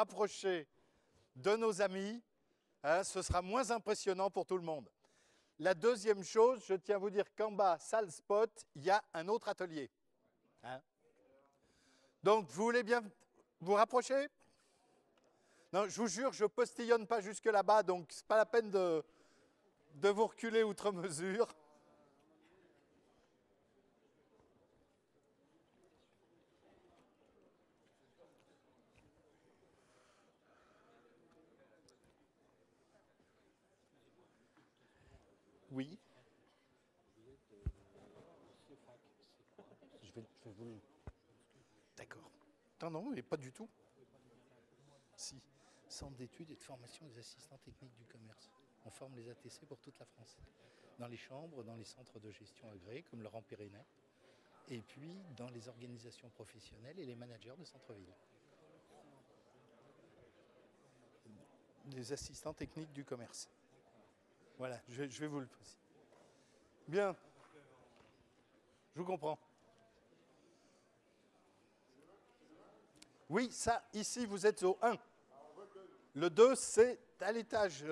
rapprocher de nos amis, hein, ce sera moins impressionnant pour tout le monde. La deuxième chose, je tiens à vous dire qu'en bas, salle spot, il y a un autre atelier. Hein. Donc, vous voulez bien vous rapprocher? Non, je vous jure, je ne postillonne pas jusque là-bas, donc ce n'est pas la peine de vous reculer outre mesure. Oui. Je vais vous le... D'accord. Non, mais pas du tout. Si. Centre d'études et de formation des assistants techniques du commerce. On forme les ATC pour toute la France. Dans les chambres, dans les centres de gestion agréés, comme Laurent Pérénet, et puis dans les organisations professionnelles et les managers de centre-ville. Des assistants techniques du commerce. Voilà, je vais vous le préciser. Bien. Je vous comprends. Oui, ça, ici, vous êtes au 1. Le 2, c'est à l'étage.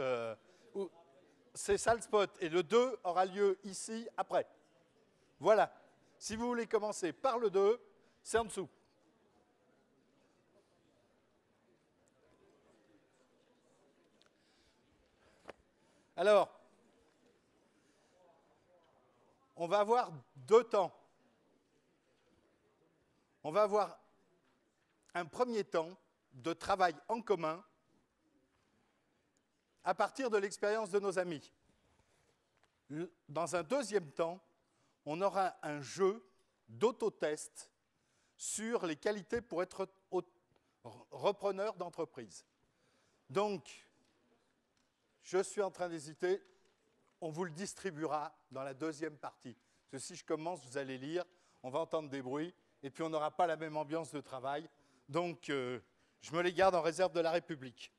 C'est salle spot. Et le 2 aura lieu ici, après. Voilà. Si vous voulez commencer par le 2, c'est en dessous. Alors, on va avoir 2 temps. On va avoir un premier temps de travail en commun à partir de l'expérience de nos amis. Dans un deuxième temps, on aura un jeu d'autotest sur les qualités pour être repreneur d'entreprise. Donc, je suis en train d'hésiter. On vous le distribuera dans la deuxième partie. Parce que si je commence, vous allez lire, on va entendre des bruits, et puis on n'aura pas la même ambiance de travail. Donc, je me les garde en réserve de la République.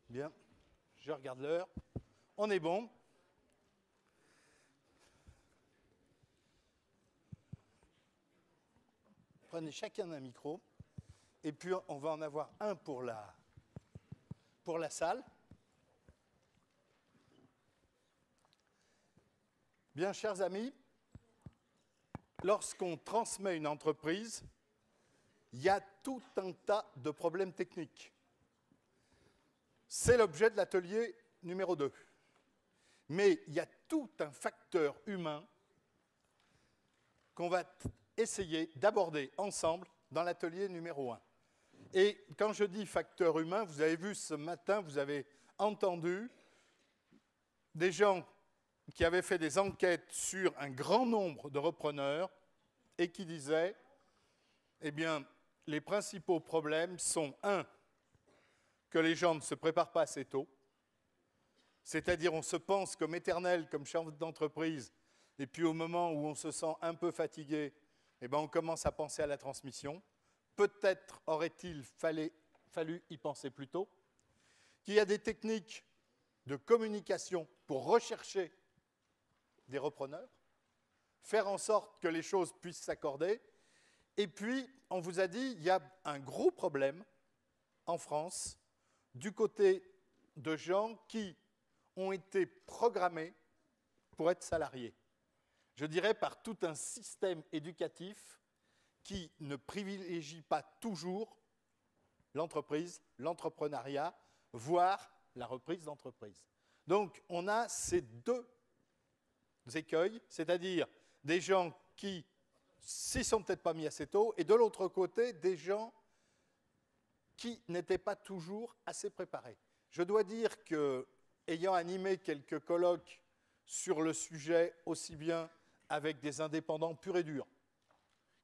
Bien, je regarde l'heure. On est bon. Prenez chacun un micro. Et puis, on va en avoir un pour la salle. Bien, chers amis, lorsqu'on transmet une entreprise, il y a tout un tas de problèmes techniques. C'est l'objet de l'atelier numéro 2. Mais il y a tout un facteur humain qu'on va essayer d'aborder ensemble dans l'atelier numéro 1. Et quand je dis facteur humain, vous avez vu ce matin, vous avez entendu des gens qui avaient fait des enquêtes sur un grand nombre de repreneurs et qui disaient, eh bien, les principaux problèmes sont, 1, que les gens ne se préparent pas assez tôt, c'est-à-dire on se pense comme éternel, comme chef d'entreprise, et puis au moment où on se sent un peu fatigué, eh bien, on commence à penser à la transmission. Peut-être aurait-il fallu y penser plus tôt, qu'il y a des techniques de communication pour rechercher des repreneurs, faire en sorte que les choses puissent s'accorder. Et puis, on vous a dit, il y a un gros problème en France du côté de gens qui ont été programmés pour être salariés. Je dirais par tout un système éducatif qui ne privilégie pas toujours l'entreprise, l'entrepreneuriat, voire la reprise d'entreprise. Donc, on a ces 2 écueils, c'est-à-dire des gens qui s'y sont peut-être pas mis assez tôt, et de l'autre côté, des gens qui n'étaient pas toujours assez préparés. Je dois dire que, ayant animé quelques colloques sur le sujet, aussi bien avec des indépendants purs et durs,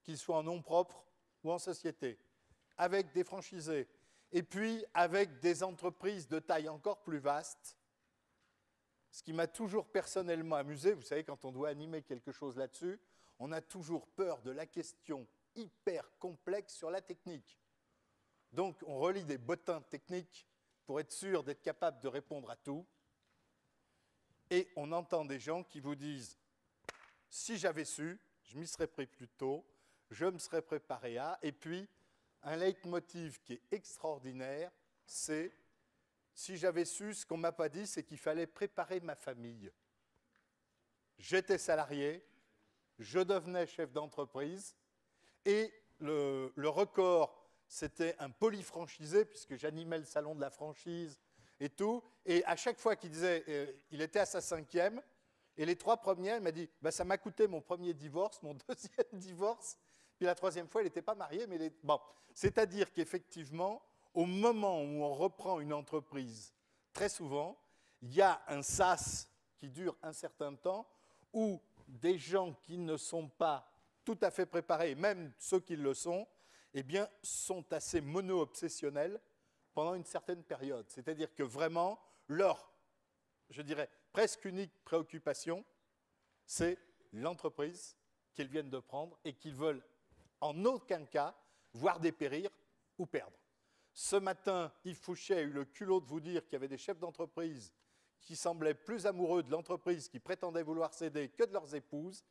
qu'ils soient en nom propre ou en société, avec des franchisés, et puis avec des entreprises de taille encore plus vaste, ce qui m'a toujours personnellement amusé, vous savez, quand on doit animer quelque chose là-dessus, on a toujours peur de la question hyper complexe sur la technique. Donc, on relie des bottins techniques pour être sûr d'être capable de répondre à tout. Et on entend des gens qui vous disent si j'avais su, je m'y serais pris plus tôt, je me serais préparé à. Et puis, un leitmotiv qui est extraordinaire, c'est si j'avais su, ce qu'on ne m'a pas dit, c'est qu'il fallait préparer ma famille. J'étais salarié, je devenais chef d'entreprise et le record, c'était un polyfranchisé puisque j'animais le salon de la franchise et tout. Et à chaque fois qu'il disait, il était à sa 5e et les 3 premiers, il m'a dit, bah, ça m'a coûté mon premier divorce, mon 2e divorce. Puis la 3e fois, il n'était pas marié. Mais bon. C'est-à-dire qu'effectivement, au moment où on reprend une entreprise, très souvent, il y a un sas qui dure un certain temps où des gens qui ne sont pas tout à fait préparés, même ceux qui le sont, eh bien, sont assez mono-obsessionnels pendant une certaine période. C'est-à-dire que vraiment, leur, je dirais, presque unique préoccupation, c'est l'entreprise qu'ils viennent de prendre et qu'ils veulent en aucun cas voir dépérir ou perdre. Ce matin, Yves Fouché a eu le culot de vous dire qu'il y avait des chefs d'entreprise qui semblaient plus amoureux de l'entreprise, qui prétendaient vouloir céder que de leurs épouses.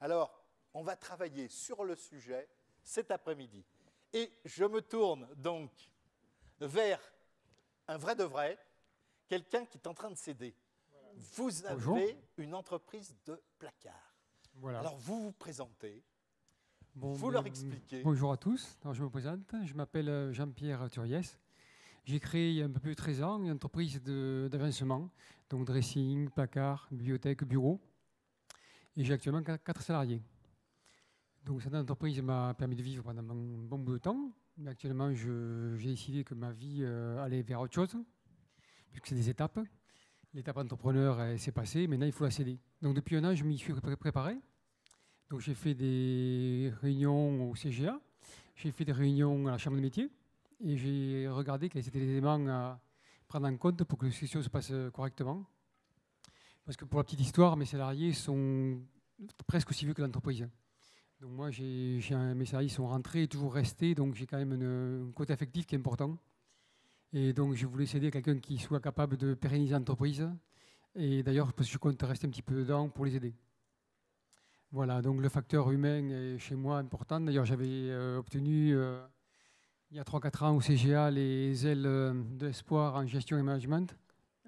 Alors, on va travailler sur le sujet cet après-midi. Et je me tourne donc vers un vrai de vrai, quelqu'un qui est en train de céder. Voilà. Vous avez Bonjour. Une entreprise de placard. Voilà. Alors, vous vous présentez, Bon, vous leur expliquez. Bonjour à tous. Alors, je me présente. Je m'appelle Jean-Pierre Turiès. J'ai créé il y a un peu plus de 13 ans une entreprise d'avancement, donc dressing, placard, bibliothèque, bureau. Et j'ai actuellement 4 salariés. Donc cette entreprise m'a permis de vivre pendant un bon bout de temps. Mais actuellement, j'ai décidé que ma vie allait vers autre chose, puisque c'est des étapes. L'étape entrepreneur s'est passée, maintenant il faut la céder. Donc depuis un an, je m'y suis préparé. Donc j'ai fait des réunions au CGA, j'ai fait des réunions à la Chambre de métier, et j'ai regardé quels étaient les éléments à prendre en compte pour que la session se passe correctement. Parce que pour la petite histoire, mes salariés sont presque aussi vieux que l'entreprise. Donc moi, mes salariés sont rentrés et toujours restés, donc j'ai quand même un côté affectif qui est important. Et donc je voulais céder à quelqu'un qui soit capable de pérenniser l'entreprise. Et d'ailleurs, parce que je compte rester un petit peu dedans pour les aider. Voilà, donc le facteur humain est chez moi important. D'ailleurs, j'avais obtenu il y a 3-4 ans au CGA les ailes de l'espoir en gestion et management,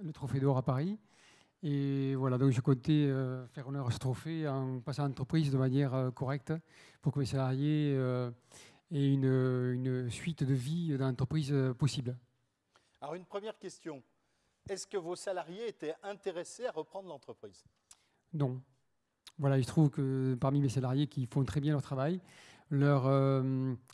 le trophée d'or à Paris. Et voilà, donc je comptais faire honneur à ce trophée en passant à l'entreprise de manière correcte pour que mes salariés aient une suite de vie dans l'entreprise possible. Alors une première question, est-ce que vos salariés étaient intéressés à reprendre l'entreprise? Non. Voilà, il se trouve que parmi mes salariés qui font très bien leur travail, leur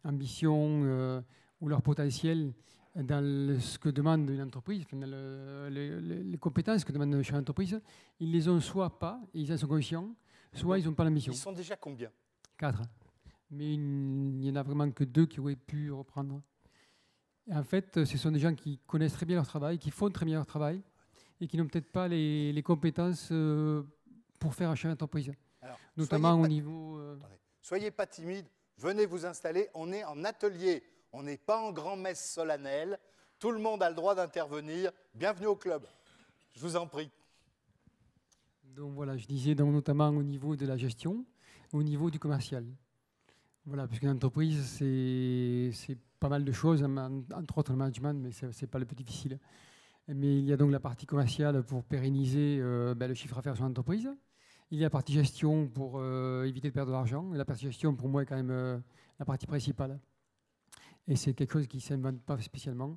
ambition ou leur potentiel dans ce que demande une entreprise, dans les compétences que demande chaque entreprise, ils les ont soit pas, et ils en sont conscients, soit ils n'ont pas l'ambition. Ils sont déjà combien? 4. Mais il n'y en a vraiment que 2 qui auraient pu reprendre. Et en fait, ce sont des gens qui connaissent très bien leur travail, qui font très bien leur travail, et qui n'ont peut-être pas les compétences pour faire un chef d'entreprise. Alors, notamment au niveau... Soyez pas timide, venez vous installer. On est en atelier, on n'est pas en grand-messe solennelle. Tout le monde a le droit d'intervenir. Bienvenue au club. Je vous en prie. Donc voilà, je disais donc, notamment au niveau de la gestion, au niveau du commercial. Voilà, parce qu'une entreprise, c'est pas mal de choses, entre autres le management, mais ce n'est pas le plus difficile. Mais il y a donc la partie commerciale pour pérenniser le chiffre d'affaires sur l'entreprise. Il y a la partie gestion pour éviter de perdre de l'argent. Et la partie gestion, pour moi, est quand même la partie principale. Et c'est quelque chose qui ne s'invente pas spécialement.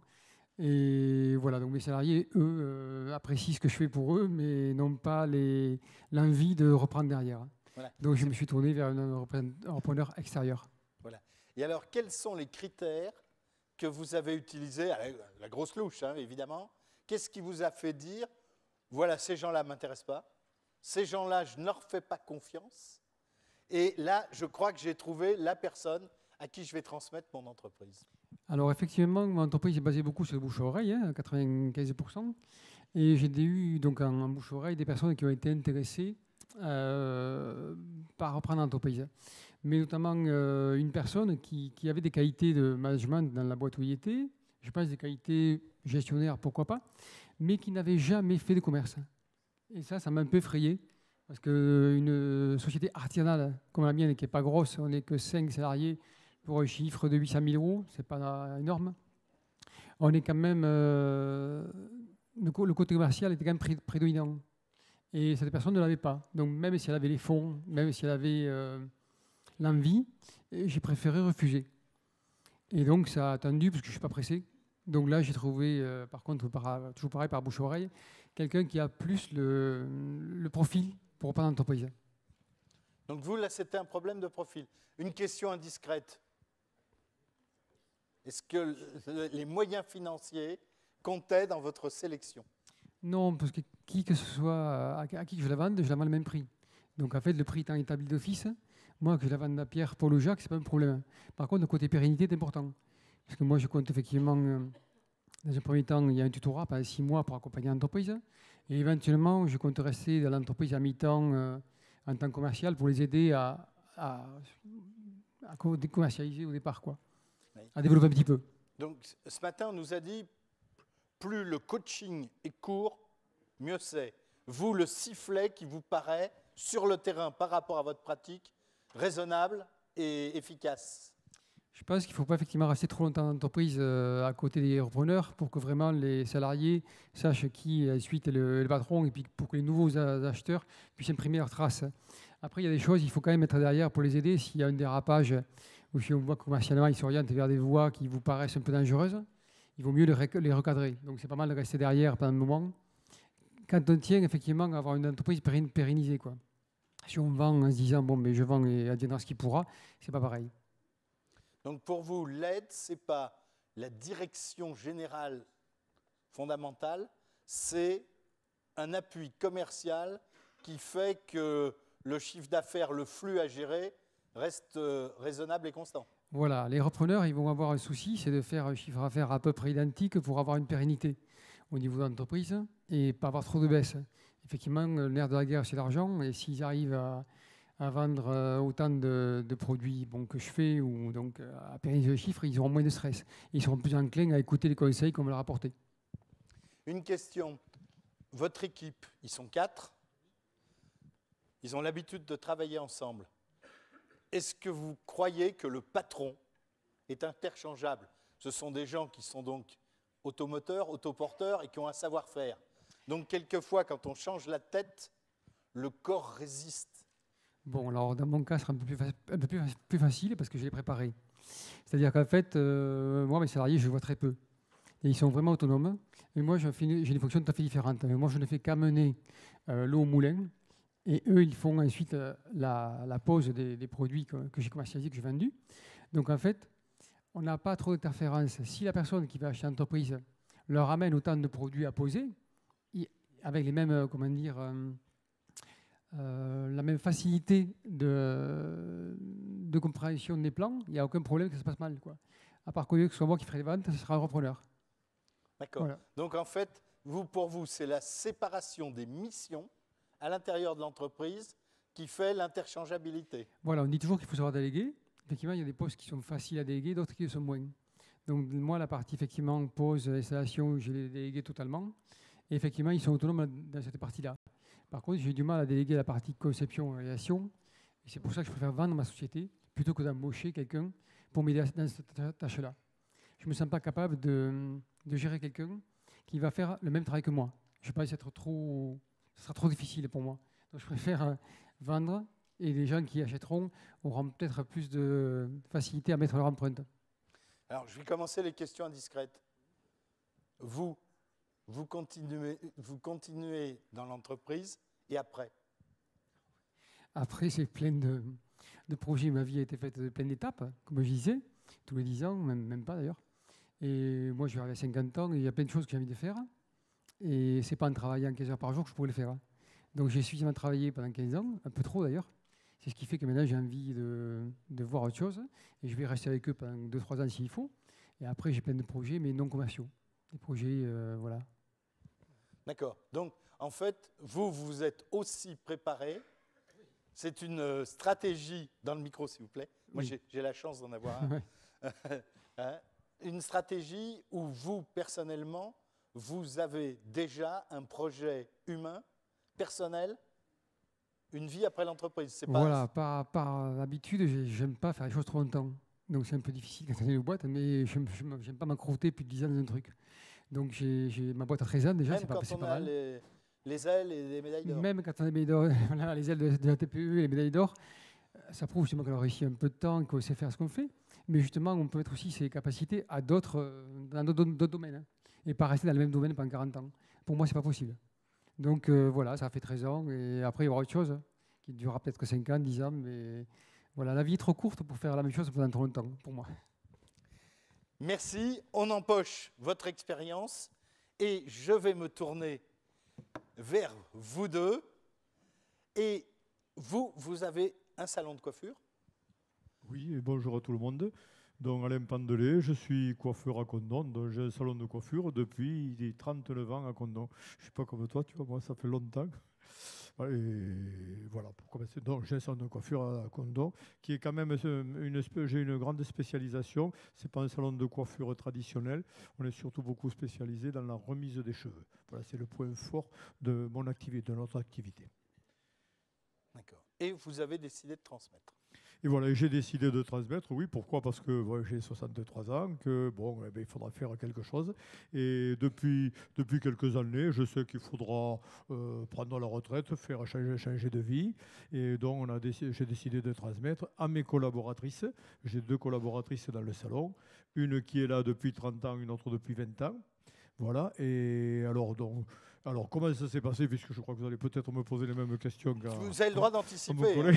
Et voilà, donc mes salariés, eux, apprécient ce que je fais pour eux, mais n'ont pas l'envie de reprendre derrière. Voilà. Donc je me suis tourné vers un repreneur extérieur. Voilà. Et alors, quels sont les critères que vous avez utilisés, la grosse louche, hein, évidemment? Qu'est-ce qui vous a fait dire, voilà, ces gens-là ne m'intéressent pas, ces gens-là, je ne leur fais pas confiance, et là, je crois que j'ai trouvé la personne à qui je vais transmettre mon entreprise? Alors effectivement, mon entreprise est basée beaucoup sur le bouche-oreille, à 95%, et j'ai eu donc en bouche-oreille des personnes qui ont été intéressées par reprendre l'entreprise. Mais notamment une personne qui avait des qualités de management dans la boîte où il était, je pense des qualités gestionnaires, pourquoi pas, mais qui n'avait jamais fait de commerce. Et ça m'a un peu effrayé, Parce qu'une société artisanale comme la mienne, qui n'est pas grosse, on n'est que 5 salariés pour un chiffre de 800 000 euros, ce n'est pas énorme. On est quand même. Le côté commercial était quand même prédominant. Et cette personne ne l'avait pas. Donc, même si elle avait les fonds, même si elle avait l'envie, j'ai préféré refuser. Et donc, ça a attendu parce que je ne suis pas pressé. Donc là, j'ai trouvé, par contre, toujours pareil, par bouche-oreille, quelqu'un qui a plus le profil pour reprendre l'entreprise. Donc vous, là, c'était un problème de profil. Une question indiscrète. Est-ce que les moyens financiers comptaient dans votre sélection? Non, parce que qui que ce soit, à qui que je la vende le même prix. Donc en fait, le prix étant établi d'office, moi, que je la vende à Pierre, Paul ou Jacques, ce n'est pas un problème. Par contre, le côté pérennité est important. Parce que moi, je compte effectivement, dans un premier temps, il y a un tutorat pendant 6 mois pour accompagner l'entreprise. Et éventuellement, je compte rester dans l'entreprise à mi-temps en tant que commercial pour les aider à commercialiser au départ, quoi. Oui. À développer un petit peu. Donc ce matin, on nous a dit, plus le coaching est court, mieux c'est. Vous, le sifflet qui vous paraît, sur le terrain, par rapport à votre pratique, raisonnable et efficace. Je pense qu'il ne faut pas effectivement rester trop longtemps en entreprise à côté des repreneurs pour que vraiment les salariés sachent qui ensuite est le patron et puis pour que les nouveaux acheteurs puissent imprimer leurs traces. Après, il y a des choses, il faut quand même être derrière pour les aider. S'il y a un dérapage ou si on voit que commercialement ils s'orientent vers des voies qui vous paraissent un peu dangereuses, il vaut mieux les recadrer. Donc c'est pas mal de rester derrière pendant un moment. Quand on tient effectivement à avoir une entreprise pérennisée, quoi. Si on vend en se disant bon, mais je vends et adviendra ce qui pourra, c'est pas pareil. Donc pour vous, l'aide, ce n'est pas la direction générale fondamentale, c'est un appui commercial qui fait que le chiffre d'affaires, le flux à gérer reste raisonnable et constant. Voilà, les repreneurs, ils vont avoir un souci, c'est de faire un chiffre d'affaires à peu près identique pour avoir une pérennité au niveau de l'entreprise et pas avoir trop de baisse. Effectivement, le nerf de la guerre, c'est l'argent, et s'ils arrivent à vendre autant de produits que je fais ou donc à pérenniser le chiffre, ils auront moins de stress. Ils seront plus enclins à écouter les conseils qu'on va leur apporter. Une question. Votre équipe, ils sont 4. Ils ont l'habitude de travailler ensemble. Est-ce que vous croyez que le patron est interchangeable? Ce sont des gens qui sont donc automoteurs, autoporteurs et qui ont un savoir-faire. Donc quelquefois, quand on change la tête, le corps résiste. Bon, alors dans mon cas, ce sera un peu plus facile parce que je l'ai préparé. C'est-à-dire qu'en fait, moi, mes salariés, je les vois très peu. Et ils sont vraiment autonomes. Et moi, j'ai une fonction tout à fait différente. Moi, je ne fais qu'amener l'eau au moulin. Et eux, ils font ensuite la pose des produits que j'ai commercialisés, que j'ai vendus. Donc en fait, on n'a pas trop d'interférences. Si la personne qui va acheter l'entreprise leur amène autant de produits à poser, avec les mêmes, comment dire, la même facilité de compréhension des plans, il n'y a aucun problème que ça se passe mal, quoi. À part que ce soit moi qui ferai les ventes, ce sera un repreneur. D'accord. Voilà. Donc en fait, pour vous, c'est la séparation des missions à l'intérieur de l'entreprise qui fait l'interchangeabilité. Voilà, on dit toujours qu'il faut savoir déléguer. Effectivement, il y a des postes qui sont faciles à déléguer, d'autres qui le sont moins. Donc moi, la partie effectivement pose, installation, je l'ai délégué totalement. Et effectivement, ils sont autonomes dans cette partie-là. Par contre, j'ai du mal à déléguer la partie conception et réalisation. Et c'est pour ça que je préfère vendre ma société plutôt que d'embaucher quelqu'un pour m'aider dans cette tâche-là. Je ne me sens pas capable de gérer quelqu'un qui va faire le même travail que moi. Je pense que ce sera trop difficile pour moi. Donc je préfère vendre et les gens qui achèteront auront peut-être plus de facilité à mettre leur empreinte. Alors, je vais commencer les questions indiscrètes. Vous continuez dans l'entreprise et après? Après, c'est plein de projets. Ma vie a été faite de plein d'étapes, comme je disais, tous les 10 ans, même pas d'ailleurs. Et moi, je vais arriver à 50 ans et il y a plein de choses que j'ai envie de faire. Et ce n'est pas en travaillant 15 heures par jour que je pourrais le faire. Donc, j'ai suffisamment travaillé pendant 15 ans, un peu trop d'ailleurs. C'est ce qui fait que maintenant, j'ai envie de voir autre chose. Et je vais rester avec eux pendant 2-3 ans s'il faut. Et après, j'ai plein de projets, mais non commerciaux. Des projets, voilà. D'accord. Donc, en fait, vous êtes aussi préparé. C'est une stratégie, dans le micro s'il vous plaît. Moi, oui. J'ai la chance d'en avoir un. Une stratégie où vous, personnellement, vous avez déjà un projet humain, personnel, une vie après l'entreprise. C'est Voilà, par habitude, j'aime pas faire les choses trop longtemps. Donc c'est un peu difficile quand on est une boîte, mais j'aime pas m'accroûter plus de 10 ans dans un truc. Donc j'ai ma boîte à 13 ans déjà, même c'est pas, quand c'est on pas a mal. les ailes et les médailles d'or. Même quand on a les médailles d'or, voilà, les ailes de la TPE et les médailles d'or, ça prouve justement qu'on a réussi un peu de temps, qu'on sait faire ce qu'on fait. Mais justement, on peut mettre aussi ses capacités à dans d'autres domaines. Hein, et pas rester dans le même domaine pendant 40 ans. Pour moi, c'est pas possible. Donc voilà, ça fait 13 ans. Et après, il y aura autre chose, hein, qui durera peut-être que 5 ans, 10 ans. Mais voilà, la vie est trop courte pour faire la même chose pendant trop longtemps, pour moi. Merci, on empoche votre expérience et je vais me tourner vers vous deux. Et vous avez un salon de coiffure? Oui, et bonjour à tout le monde. Donc Alain Pandelet, je suis coiffeur à Condon, donc j'ai un salon de coiffure depuis 39 ans à Condon. Je ne suis pas comme toi, tu vois, moi ça fait longtemps. Et voilà, pour commencer. Donc j'ai un salon de coiffure à Condon, qui est quand même j'ai une grande spécialisation. C'est pas un salon de coiffure traditionnel. On est surtout beaucoup spécialisé dans la remise des cheveux. Voilà, c'est le point fort de mon activité, de notre activité. D'accord. Et vous avez décidé de transmettre? Et voilà, j'ai décidé de transmettre, oui, pourquoi? Parce que j'ai 63 ans, que bon, il faudra faire quelque chose. Et depuis quelques années, je sais qu'il faudra prendre la retraite, faire changer de vie. Et donc, j'ai décidé de transmettre à mes collaboratrices. J'ai 2 collaboratrices dans le salon, une qui est là depuis 30 ans, une autre depuis 20 ans. Voilà, et alors comment ça s'est passé, puisque je crois que vous allez peut-être me poser les mêmes questions vous avez le droit d'anticiper. Hein.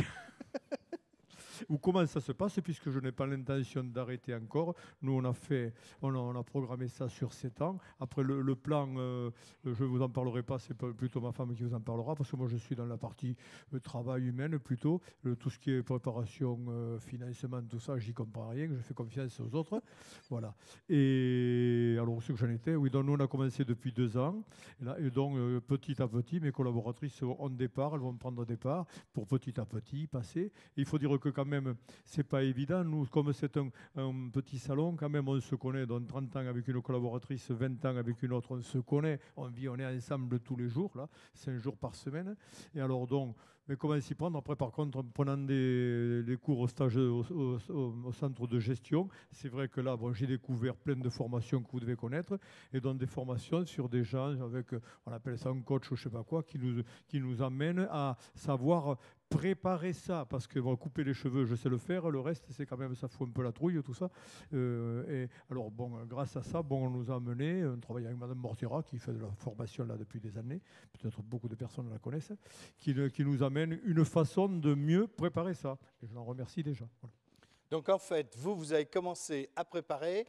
Ou comment ça se passe, puisque je n'ai pas l'intention d'arrêter encore. Nous, on a programmé ça sur 7 ans. Après, le plan, je ne vous en parlerai pas, c'est plutôt ma femme qui vous en parlera, parce que moi, je suis dans la partie travail humaine plutôt. Tout ce qui est préparation, financement, tout ça, j'y comprends rien, je fais confiance aux autres. Voilà. Et alors, où c'est que j'en étais? Oui, donc nous, on a commencé depuis 2 ans. Et donc, petit à petit, mes collaboratrices ont départ, elles vont prendre départ pour petit à petit passer. Et il faut dire que quand même, c'est pas évident. Nous, comme c'est un petit salon, quand même, on se connaît. Dans 30 ans avec une collaboratrice, 20 ans avec une autre, on se connaît. On est ensemble tous les jours, là, 5 jours par semaine. Et alors donc, mais comment s'y prendre? Après, par contre, en prenant des cours au stage au centre de gestion, c'est vrai que là, bon, j'ai découvert plein de formations que vous devez connaître, et donc des formations sur des gens avec, on appelle ça un coach ou je sais pas quoi, qui nous amène à savoir préparer ça, parce que bon, couper les cheveux, je sais le faire, le reste, c'est quand même, ça fout un peu la trouille, tout ça. Et alors, bon, grâce à ça, bon, on nous a amené, on travaille avec Madame Mortera, qui fait de la formation là depuis des années, peut-être beaucoup de personnes la connaissent, qui nous amène une façon de mieux préparer ça. Et je l'en remercie déjà. Voilà. Donc, en fait, vous avez commencé à préparer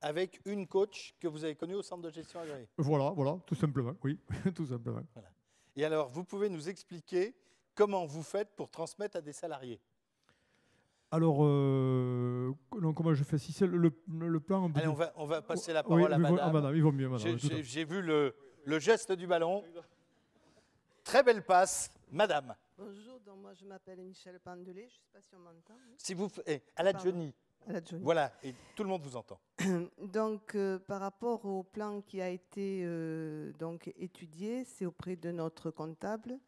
avec une coach que vous avez connue au centre de gestion agréé. Voilà, tout simplement, oui, tout simplement. Voilà. Et alors, vous pouvez nous expliquer comment vous faites pour transmettre à des salariés? Alors, comment je fais? Si c'est le plan... Allez, on va passer la parole à madame. Madame. Il vaut mieux, madame. J'ai vu le geste du ballon. Très belle passe, madame. Bonjour, donc moi je m'appelle Michel Pandelet, je ne sais pas si on m'entend. Si vous, à la Johnny. Voilà, et tout le monde vous entend. Donc, par rapport au plan qui a été donc étudié, c'est auprès de notre comptable.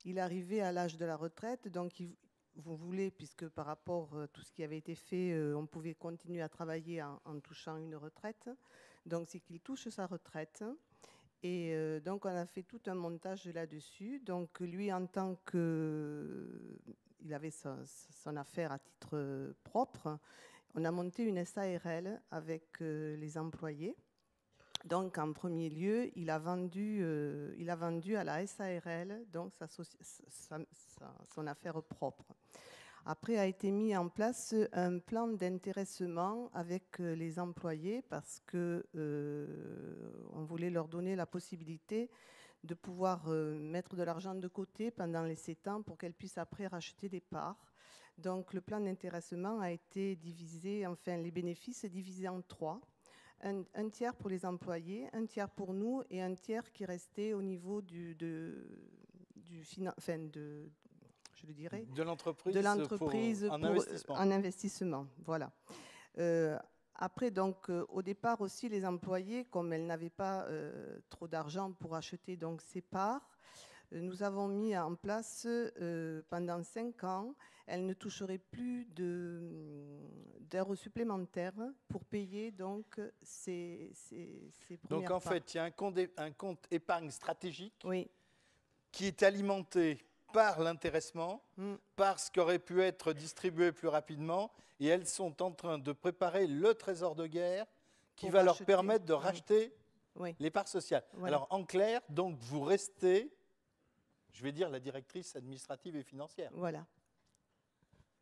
Il est arrivé à l'âge de la retraite, donc vous voulez, puisque par rapport à tout ce qui avait été fait, on pouvait continuer à travailler en touchant une retraite. Donc, c'est qu'il touche sa retraite. Et donc, on a fait tout un montage là-dessus. Donc, lui, en tant qu'il avait son affaire à titre propre, on a monté une SARL avec les employés. Donc, en premier lieu, il a vendu à la SARL donc son affaire propre. Après a été mis en place un plan d'intéressement avec les employés parce que on voulait leur donner la possibilité de pouvoir mettre de l'argent de côté pendant les 7 ans pour qu'elles puissent après racheter des parts. Donc, le plan d'intéressement a été divisé, enfin, les bénéfices divisés en 3. Un tiers pour les employés, un tiers pour nous et un tiers qui restait au niveau de l'entreprise en investissement. Voilà. Après, donc, au départ aussi, les employés, comme elles n'avaient pas trop d'argent pour acheter donc ces parts, nous avons mis en place pendant 5 ans, elle ne toucherait plus d'heures supplémentaires pour payer donc ses premières Donc en parts. fait, il y a un compte épargne stratégique Oui. qui est alimenté par l'intéressement, par ce qui aurait pu être distribué plus rapidement, et elles sont en train de préparer le trésor de guerre qui Pour va leur racheter. permettre de racheter Oui. les parts sociales. Voilà. Alors en clair, donc vous restez, je vais dire, la directrice administrative et financière. Voilà.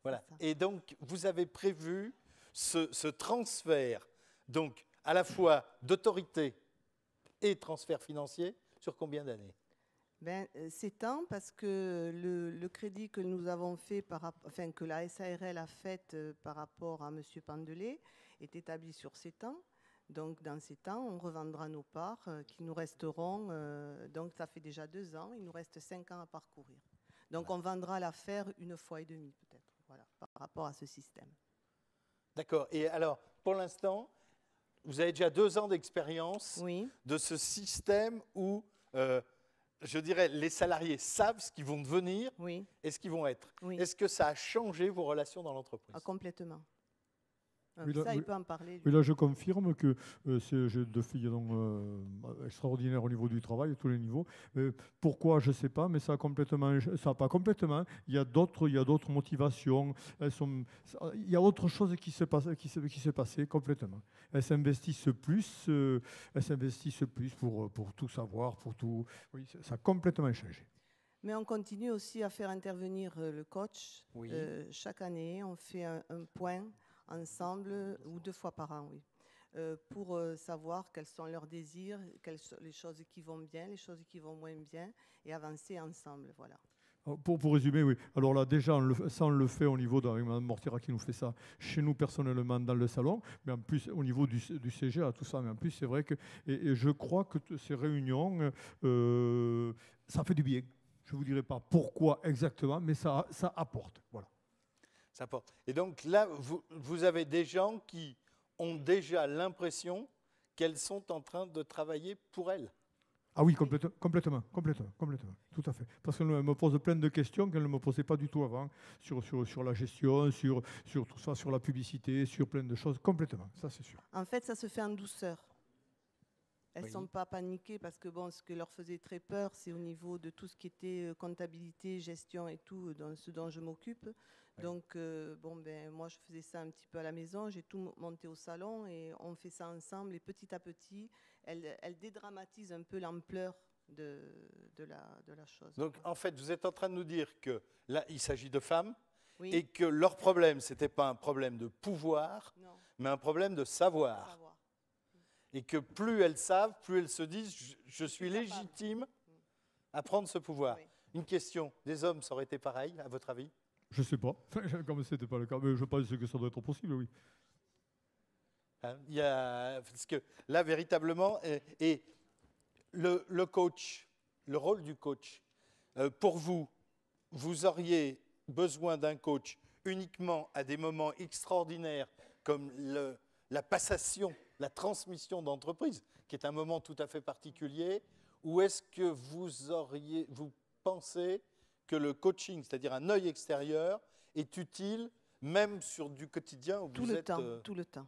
Voilà. ça. Et donc vous avez prévu ce transfert, donc à la fois d'autorité et transfert financier, sur combien d'années? C'est temps parce que le crédit que nous avons fait, que la SARL a fait par rapport à M. Pandelet est établi sur 7 ans. Donc dans ces temps, on revendra nos parts qui nous resteront. Donc ça fait déjà 2 ans, il nous reste 5 ans à parcourir. Donc Voilà. on vendra l'affaire 1,5 fois peut-être, voilà, par rapport à ce système. D'accord. Et alors, pour l'instant, vous avez déjà 2 ans d'expérience Oui. de ce système où, je dirais, les salariés savent ce qu'ils vont devenir Oui, et ce qu'ils vont être. oui. Est-ce que ça a changé vos relations dans l'entreprise? Complètement. Oui, là, Ça, oui. il peut en parler. lui. Et là, je confirme que j'ai 2 filles extraordinaires au niveau du travail, à tous les niveaux. Pourquoi, je ne sais pas, mais ça a pas complètement. Il y a d'autres motivations. Il y a autre chose qui se passait complètement. Elles s'investissent plus pour tout savoir, pour tout. Oui, ça a complètement changé. Mais on continue aussi à faire intervenir le coach. Oui. Chaque année, on fait un point ensemble, ou 2 fois par an, oui, pour savoir quels sont leurs désirs, quelles sont les choses qui vont bien, les choses qui vont moins bien, et avancer ensemble, voilà. Pour résumer, oui. Alors là, déjà, ça, on le fait au niveau avec Mme Mortera qui nous fait ça chez nous personnellement dans le salon, mais en plus au niveau du CGA, tout ça. Mais en plus, c'est vrai que et je crois que ces réunions, ça fait du bien. Je ne vous dirai pas pourquoi exactement, mais ça apporte. Voilà. Ça apporte. Et donc là, vous avez des gens qui ont déjà l'impression qu'elles sont en train de travailler pour elles. Ah oui, complètement, tout à fait. Parce qu'elle me pose plein de questions qu'elle ne me posait pas du tout avant, sur la gestion, sur tout ça, sur la publicité, sur plein de choses, complètement, ça c'est sûr. En fait, ça se fait en douceur. Elles ne Oui. sont pas paniquées parce que bon, ce que leur faisait très peur, c'est au niveau de tout ce qui était comptabilité, gestion et tout, ce dont je m'occupe. Oui. Donc, moi, je faisais ça un petit peu à la maison. J'ai tout monté au salon et on fait ça ensemble. Et petit à petit, elles dédramatisent un peu l'ampleur de la chose. Donc en fait, vous êtes en train de nous dire que là, il s'agit de femmes Oui. et que leur problème, ce n'était pas un problème de pouvoir, Non, mais un problème de savoir. savoir. Et que plus elles savent, plus elles se disent je suis capable. légitime à prendre ce pouvoir. Oui. Une question, des hommes, ça aurait été pareil, à votre avis? Je ne sais pas, comme ce n'était pas le cas, mais je pense que ça doit être possible, oui. Hein, parce que là, véritablement, et le coach, le rôle du coach, pour vous, vous auriez besoin d'un coach uniquement à des moments extraordinaires comme la passation, la transmission d'entreprise, qui est un moment tout à fait particulier, ou est-ce que vous pensez que le coaching, c'est-à-dire un œil extérieur, est utile même sur du quotidien où Tout vous le êtes... temps, tout le temps.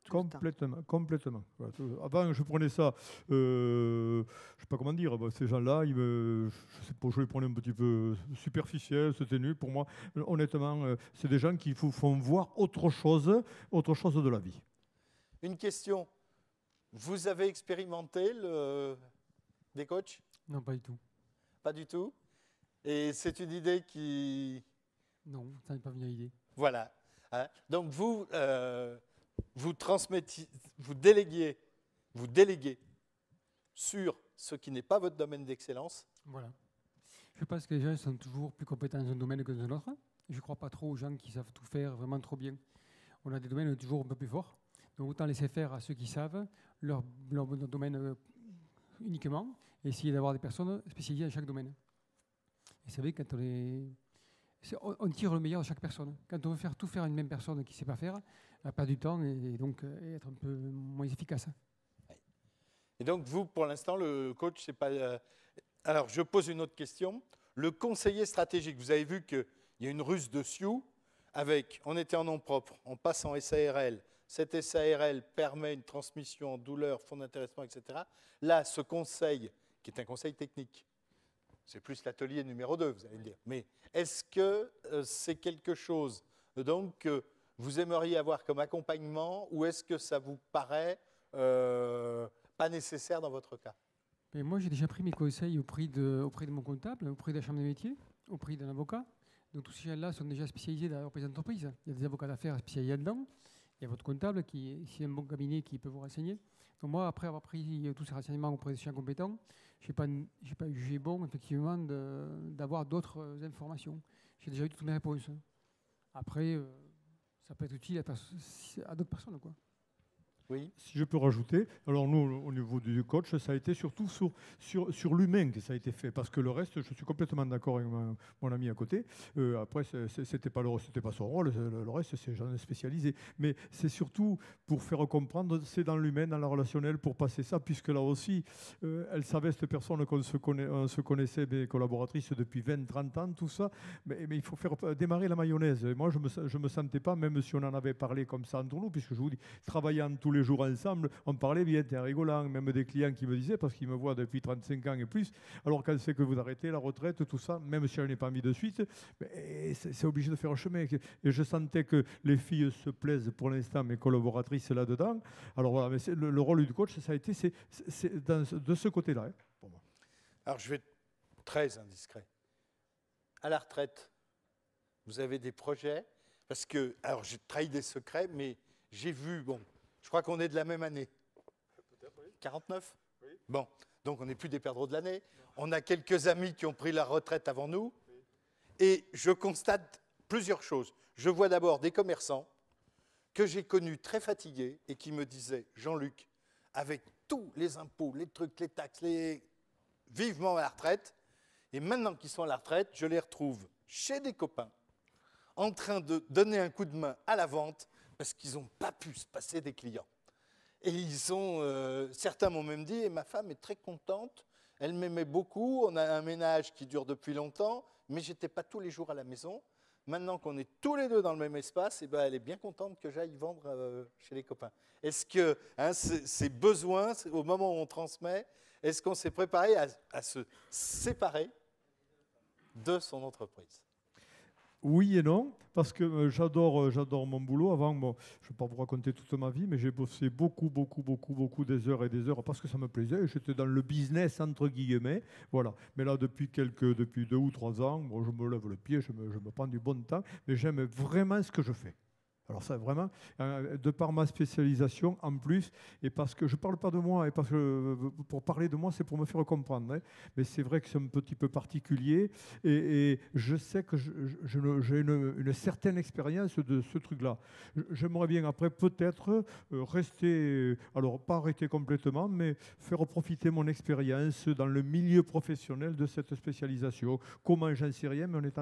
Tout le temps. Complètement. Voilà. Avant, je prenais ça, je ne sais pas comment dire, ces gens-là, je sais pas, je les prenais un petit peu superficiels, c'était nul. Pour moi, honnêtement, c'est des gens qui vous font voir autre chose de la vie. Une question, vous avez expérimenté des coachs? Non, pas du tout. Pas du tout. Et c'est une idée qui... Non, ça n'est pas venu à l'idée. Voilà. Hein. Donc vous transmettez, vous déléguez sur ce qui n'est pas votre domaine d'excellence. Voilà. Je pense que les gens sont toujours plus compétents dans un domaine que dans un autre. Je ne crois pas trop aux gens qui savent tout faire vraiment trop bien. On a des domaines toujours un peu plus forts. Donc autant laisser faire à ceux qui savent leur domaine uniquement et essayer d'avoir des personnes spécialisées dans chaque domaine. Et vous savez, quand on tire le meilleur de chaque personne. Quand on veut tout faire à une même personne qui ne sait pas faire, elle perd du temps et donc être un peu moins efficace. Et donc vous, pour l'instant, le coach, c'est pas Alors, je pose une autre question. Le conseiller stratégique, vous avez vu qu'il y a une ruse dessus, avec, on était en nom propre, on passe en SARL. Cette SARL permet une transmission en douleur, fonds d'intéressement, etc. Là, ce conseil, qui est un conseil technique, c'est plus l'atelier numéro 2, vous allez me dire. Mais est-ce que c'est quelque chose donc, que vous aimeriez avoir comme accompagnement ou est-ce que ça vous paraît pas nécessaire dans votre cas? Mais moi, j'ai déjà pris mes conseils auprès de mon comptable, auprès de la chambre des métiers, auprès d'un avocat. Donc tous ces gens-là sont déjà spécialisés dans la reprise d'entreprise. Il y a des avocats d'affaires spécialisés là-dedans. Il y a votre comptable qui est un bon cabinet qui peut vous renseigner. Donc moi, après avoir pris tous ces renseignements auprès de chiens compétents, je n'ai pas jugé bon, effectivement, d'avoir d'autres informations. J'ai déjà eu toutes mes réponses. Après, ça peut être utile à d'autres personnes, quoi. Oui. Si je peux rajouter, alors nous, au niveau du coach, ça a été surtout sur l'humain que ça a été fait, parce que le reste, je suis complètement d'accord avec mon ami à côté. Après, c'était pas son rôle, le reste, c'est gens spécialisés. Mais c'est surtout pour faire comprendre, c'est dans l'humain, dans la relationnelle, pour passer ça, puisque là aussi, elle savait, cette personne on se connaissait, mes collaboratrices, depuis 20, 30 ans, tout ça, mais il faut faire démarrer la mayonnaise. Et moi, je me sentais pas, même si on en avait parlé comme ça entre nous, puisque je vous dis, travaillant tous les jours ensemble, on parlait bien, t'es rigolant, même des clients qui me disaient, parce qu'ils me voient depuis 35 ans et plus, alors quand c'est que vous arrêtez la retraite, tout ça, même si elle n'est pas mis de suite, c'est obligé de faire un chemin. Et je sentais que les filles se plaisent pour l'instant, mes collaboratrices là-dedans. Alors voilà, mais le rôle du coach, ça a été de ce côté-là. Hein, pour moi. Alors je vais être très indiscret. À la retraite, vous avez des projets, parce que, alors j'ai trahi des secrets, mais j'ai vu, bon, je crois qu'on est de la même année. Peut-être, oui. 49 ? Oui. Bon, donc on n'est plus des perdreaux de l'année. On a quelques amis qui ont pris la retraite avant nous. Oui. Et je constate plusieurs choses. Je vois d'abord des commerçants que j'ai connus très fatigués et qui me disaient, Jean-Luc, avec tous les impôts, les trucs, les taxes, vivement à la retraite. Et maintenant qu'ils sont à la retraite, je les retrouve chez des copains en train de donner un coup de main à la vente parce qu'ils n'ont pas pu se passer des clients. Et certains m'ont même dit, et ma femme est très contente, elle m'aimait beaucoup, on a un ménage qui dure depuis longtemps, mais je n'étais pas tous les jours à la maison. Maintenant qu'on est tous les deux dans le même espace, eh ben, elle est bien contente que j'aille vendre chez les copains. Est-ce que ces besoins, au moment où on transmet, est-ce qu'on s'est préparé à se séparer de son entreprise ? Oui et non, parce que j'adore mon boulot. Avant, bon, je ne vais pas vous raconter toute ma vie, mais j'ai bossé beaucoup des heures et des heures parce que ça me plaisait. J'étais dans le business, entre guillemets. Voilà. Mais là, depuis 2 ou 3 ans, bon, je me lève le pied, je me prends du bon temps, mais j'aime vraiment ce que je fais. Alors ça, vraiment, de par ma spécialisation en plus, et parce que je ne parle pas de moi, et parce que pour parler de moi, c'est pour me faire comprendre. Hein, mais c'est vrai que c'est un petit peu particulier, et je sais que j'ai une certaine expérience de ce truc-là. J'aimerais bien après peut-être rester, alors pas arrêter complètement, mais faire profiter mon expérience dans le milieu professionnel de cette spécialisation. Comment, j'en sais rien, mais on est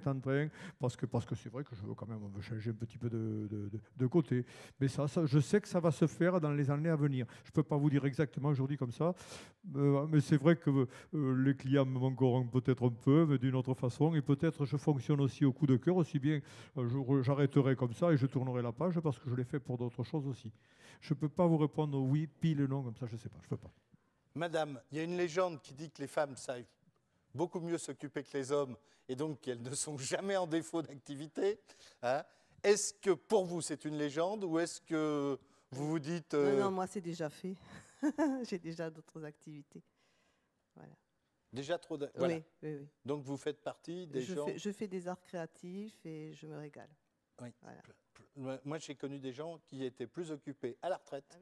en train, parce que c'est vrai que je veux quand même changer un petit peu de côté. Mais ça, je sais que ça va se faire dans les années à venir. Je ne peux pas vous dire exactement aujourd'hui comme ça, mais c'est vrai que les clients me manqueront peut-être un peu, mais d'une autre façon, et peut-être je fonctionne aussi au coup de cœur, aussi bien j'arrêterai comme ça et je tournerai la page parce que je l'ai fait pour d'autres choses aussi. Je ne peux pas vous répondre oui, pile, non, comme ça, je ne sais pas, je ne peux pas. Madame, il y a une légende qui dit que les femmes savent beaucoup mieux s'occuper que les hommes et donc qu'elles ne sont jamais en défaut d'activité. Hein. Est-ce que pour vous c'est une légende ou est-ce que vous vous dites… Non, moi c'est déjà fait. J'ai déjà d'autres activités. Voilà. Déjà trop… Voilà. Oui. Donc vous faites partie des gens… Je fais des arts créatifs et je me régale. Oui. Voilà. Moi j'ai connu des gens qui étaient plus occupés à la retraite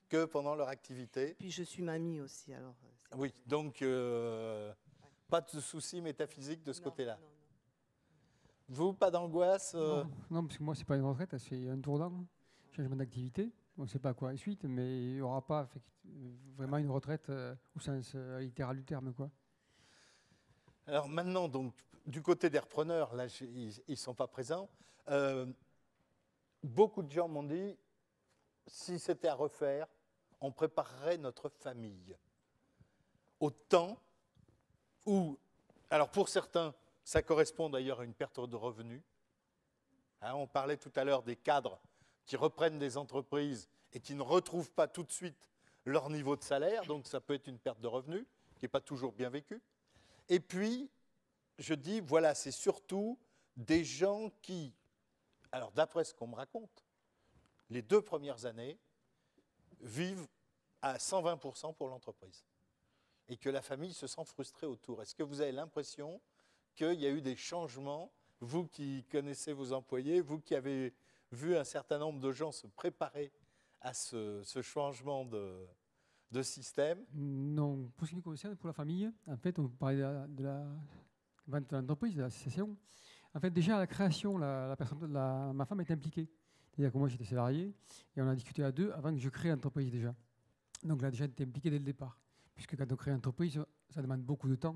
que pendant leur activité. Puis je suis mamie aussi. Alors, oui, donc pas de soucis métaphysiques de ce côté-là. Non. Vous, pas d'angoisse Non, parce que moi, ce n'est pas une retraite, c'est un tournant, changement d'activité. On ne sait pas quoi la suite, mais il n'y aura pas vraiment une retraite au sens littéral du terme, quoi. Alors maintenant, donc, du côté des repreneurs, là, ils ne sont pas présents. Beaucoup de gens m'ont dit, si c'était à refaire, on préparerait notre famille. au temps où, alors pour certains, ça correspond d'ailleurs à une perte de revenus. Hein, on parlait tout à l'heure des cadres qui reprennent des entreprises et qui ne retrouvent pas tout de suite leur niveau de salaire, donc ça peut être une perte de revenus qui n'est pas toujours bien vécue. Et puis, je dis, voilà, c'est surtout des gens qui, alors d'après ce qu'on me raconte, les 2 premières années vivent à 120% pour l'entreprise et que la famille se sent frustrée autour. Est-ce que vous avez l'impression qu'il y a eu des changements, vous qui connaissez vos employés, vous qui avez vu un certain nombre de gens se préparer à ce changement de système? Non, pour ce qui me concerne, pour la famille, en fait, on parlait de la vente de l'entreprise, de l'association. En fait, déjà à la création, ma femme est impliquée. C'est-à-dire que moi, j'étais salarié et on a discuté à 2 avant que je crée l'entreprise déjà. Donc, elle a déjà été impliquée dès le départ. Puisque quand on crée l'entreprise, ça demande beaucoup de temps.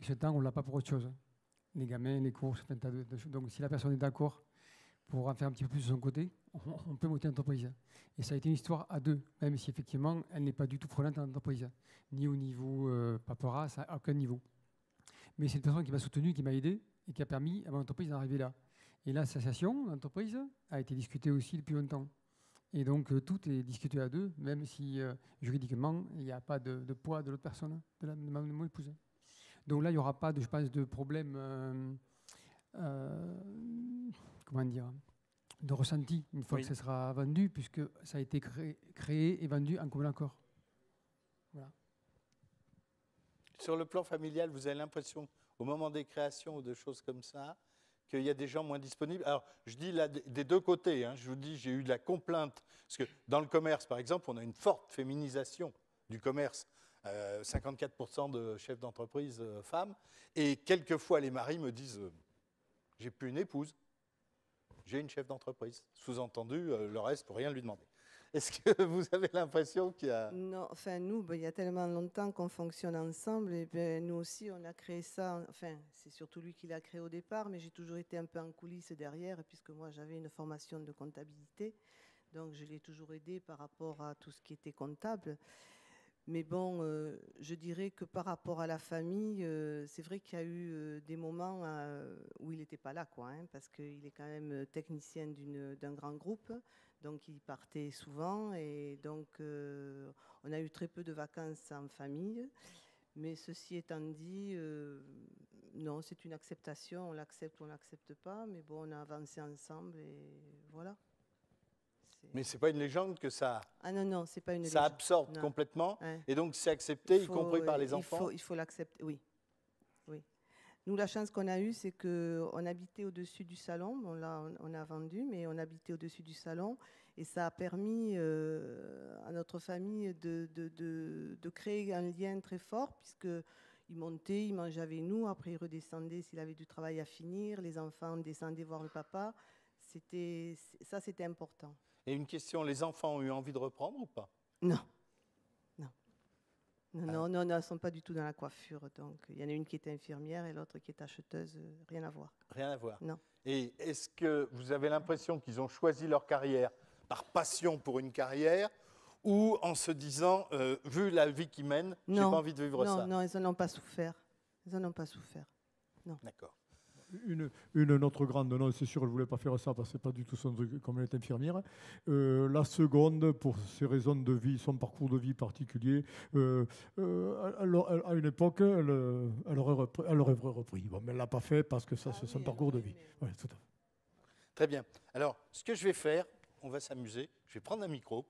Et ce temps, on ne l'a pas pour autre chose. Les gamins, les courses, un tas de choses. Donc, si la personne est d'accord pour en faire un petit peu plus de son côté, on peut monter l'entreprise. Et ça a été une histoire à 2, même si effectivement, elle n'est pas du tout prenante dans l'entreprise. Ni au niveau paperasse, à aucun niveau. Mais c'est une personne qui m'a soutenu, qui m'a aidé et qui a permis à mon entreprise d'en arriver là. Et l'association, l'entreprise, a été discutée aussi depuis longtemps. Et donc, tout est discuté à 2, même si juridiquement, il n'y a pas de poids de l'autre personne, de mon épouse. Donc là, il n'y aura pas, je pense, de problème, comment dire, de ressenti une fois que ça sera vendu, puisque ça a été créé et vendu en commun accord. Voilà. Sur le plan familial, vous avez l'impression, au moment des créations ou de choses comme ça, qu'il y a des gens moins disponibles. Alors, je dis là des 2 côtés. Hein, je vous dis, j'ai eu de la complainte. Parce que dans le commerce, par exemple, on a une forte féminisation du commerce. 54% de chefs d'entreprise femmes. Et quelquefois, les maris me disent j'ai plus une épouse, j'ai une chef d'entreprise. Sous-entendu, le reste, pour rien lui demander. Est-ce que vous avez l'impression qu'il y a... Non, enfin nous, il y a tellement longtemps qu'on fonctionne ensemble et nous aussi on a créé ça, enfin c'est surtout lui qui l'a créé au départ, mais j'ai toujours été un peu en coulisses derrière puisque moi j'avais une formation de comptabilité, donc je l'ai toujours aidé par rapport à tout ce qui était comptable. Mais bon, je dirais que par rapport à la famille, c'est vrai qu'il y a eu des moments où il n'était pas là, quoi, hein, parce qu'il est quand même technicien d'un grand groupe, donc il partait souvent, et donc on a eu très peu de vacances en famille. Mais ceci étant dit, non, c'est une acceptation, on l'accepte ou on ne l'accepte pas, mais bon, on a avancé ensemble et voilà. Mais ce n'est pas une légende que ça, ah non, c'est pas une ça légende. absorbe Non. complètement, Ouais. et donc c'est accepté, y compris par les enfants. Il faut l'accepter, oui. Nous, la chance qu'on a eue, c'est qu'on habitait au-dessus du salon. Bon, là, on a vendu, mais on habitait au-dessus du salon. Et ça a permis à notre famille de créer un lien très fort, puisqu'il montait, il mangeait avec nous, après il redescendait s'il avait du travail à finir, les enfants descendaient voir le papa. Ça, c'était important. Et une question, les enfants ont eu envie de reprendre ou pas? Non, elles ne sont pas du tout dans la coiffure. Donc, il y en a une qui est infirmière et l'autre qui est acheteuse. Rien à voir. Rien à voir. Non. Et est-ce que vous avez l'impression qu'ils ont choisi leur carrière par passion pour une carrière ou en se disant, vu la vie qu'ils mènent, j'ai pas envie de vivre ça? Non, ils n'en ont pas souffert. Non. D'accord. Une autre grande, non, c'est sûr, elle ne voulait pas faire ça parce que ce n'est pas du tout son truc, comme elle est infirmière. La seconde, pour ses raisons de vie, son parcours de vie particulier, à une époque, elle aurait repris. Bon, mais elle ne l'a pas fait parce que ça, c'est son parcours de vie. Ouais, tout à fait. Très bien. Alors, ce que je vais faire, on va s'amuser. Je vais prendre un micro.